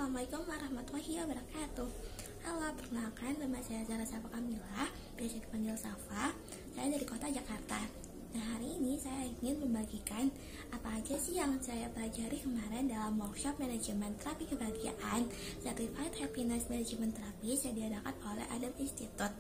Assalamualaikum warahmatullahi wabarakatuh. Halo, perkenalkan nama saya Zara Safa Kamila, biasa dipanggil Safa. Saya dari kota Jakarta. Nah, hari ini saya ingin membagikan apa aja sih yang saya pelajari kemarin dalam workshop manajemen terapi kebahagiaan Certified Happiness Management Therapy yang diadakan oleh Adam Institute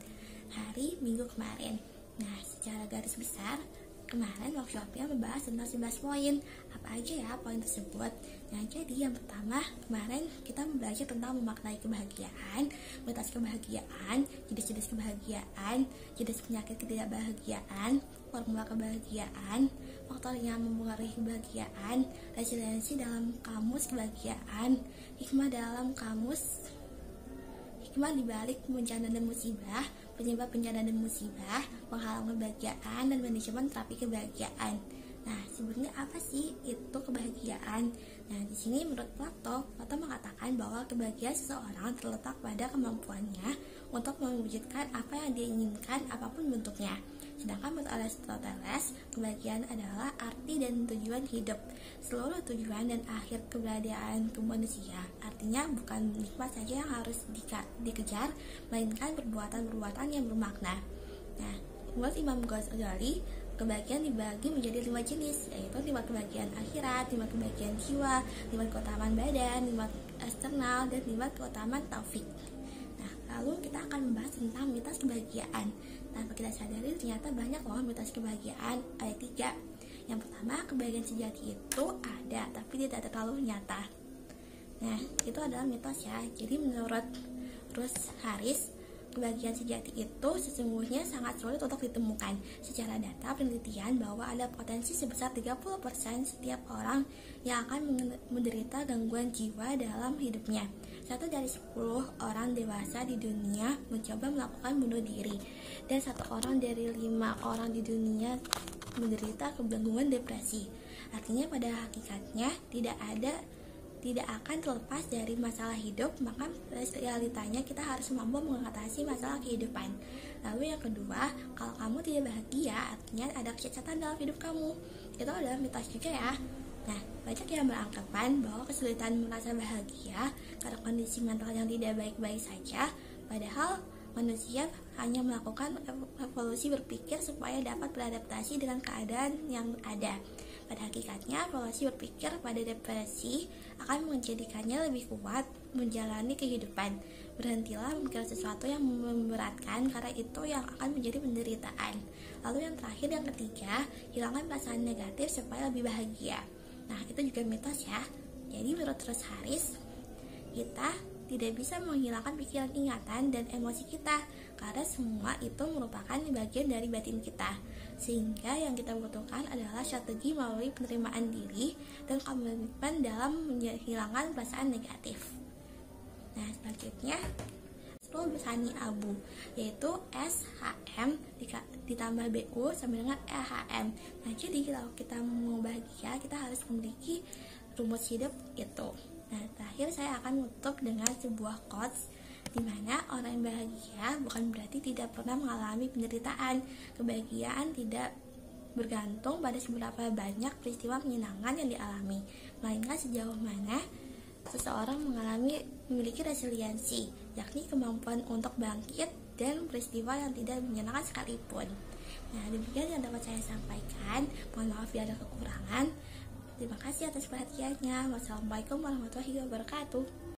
hari Minggu kemarin. Nah, secara garis besar, kemarin workshopnya membahas tentang 11 poin. Apa aja ya poin tersebut? Nah, jadi yang pertama, kemarin kita belajar tentang memaknai kebahagiaan, batas kebahagiaan, jenis-jenis kebahagiaan, jenis penyakit ketidakbahagiaan, formula kebahagiaan, faktor yang mempengaruhi kebahagiaan, resiliensi dalam kamus kebahagiaan, hikmah dalam kamus, hikmah dibalik bencana dan musibah, penyebab bencana dan musibah, penghalang kebahagiaan, dan manajemen terapi kebahagiaan. Nah, sebenarnya apa sih itu kebahagiaan? Nah, di sini menurut Plato mengatakan bahwa kebahagiaan seseorang terletak pada kemampuannya untuk mewujudkan apa yang dia inginkan, apapun bentuknya. Sedangkan menurut Aristoteles, kebahagiaan adalah arti dan tujuan hidup, seluruh tujuan dan akhir keberadaan manusia. Artinya bukan nikmat saja yang harus dikejar, melainkan perbuatan-perbuatan yang bermakna. Nah, menurut Imam Ghazali, kebahagiaan dibagi menjadi 5 jenis, yaitu nikmat kebahagiaan akhirat, nikmat kebahagiaan jiwa, nikmat keutamaan badan, nikmat eksternal, dan nikmat keutamaan taufik. Nah, lalu kita akan membahas tentang mitos kebahagiaan. Tanpa kita sadari, ternyata banyak loh mitos kebahagiaan. Ada 3. Yang pertama, kebahagiaan sejati itu ada, tapi tidak terlalu nyata. Nah, itu adalah mitos ya. Jadi menurut Ruth Harris, kebahagiaan sejati itu sesungguhnya sangat sulit untuk ditemukan. Secara data penelitian bahwa ada potensi sebesar 30% setiap orang yang akan menderita gangguan jiwa dalam hidupnya. 1 dari 10 orang dewasa di dunia mencoba melakukan bunuh diri, dan 1 orang dari 5 orang di dunia menderita gangguan depresi. Artinya pada hakikatnya tidak akan terlepas dari masalah hidup, maka realitanya kita harus mampu mengatasi masalah kehidupan. Lalu yang kedua, kalau kamu tidak bahagia, artinya ada kecacatan dalam hidup kamu. Itu adalah mitos juga ya. Nah, banyak yang beranggapan bahwa kesulitan merasa bahagia karena kondisi mental yang tidak baik-baik saja, padahal manusia hanya melakukan evolusi berpikir supaya dapat beradaptasi dengan keadaan yang ada. Pada hakikatnya, evolusi berpikir pada depresi akan menjadikannya lebih kuat menjalani kehidupan. Berhentilah memikir sesuatu yang memberatkan, karena itu yang akan menjadi penderitaan. Lalu yang terakhir, yang ketiga, hilangkan perasaan negatif supaya lebih bahagia. Nah, itu juga mitos ya. Jadi menurut Ruth Harris, kita tidak bisa menghilangkan pikiran, ingatan, dan emosi kita, karena semua itu merupakan bagian dari batin kita. Sehingga yang kita butuhkan adalah strategi melalui penerimaan diri dan komitmen dalam menghilangkan perasaan negatif. Nah, selanjutnya 10 Sani Abu, yaitu SHM ditambah BU sama dengan EHM. Nah, jadi kalau kita mau bahagia, kita harus memiliki rumus hidup itu. Nah, terakhir saya akan menutup dengan sebuah quotes, di mana orang yang bahagia bukan berarti tidak pernah mengalami penderitaan. Kebahagiaan tidak bergantung pada seberapa banyak peristiwa menyenangkan yang dialami, melainkan sejauh mana seseorang memiliki resiliensi, yakni kemampuan untuk bangkit dan peristiwa yang tidak menyenangkan sekalipun. Nah, demikian yang dapat saya sampaikan. Mohon maaf bila ada kekurangan. Terima kasih atas perhatiannya. Wassalamualaikum warahmatullahi wabarakatuh.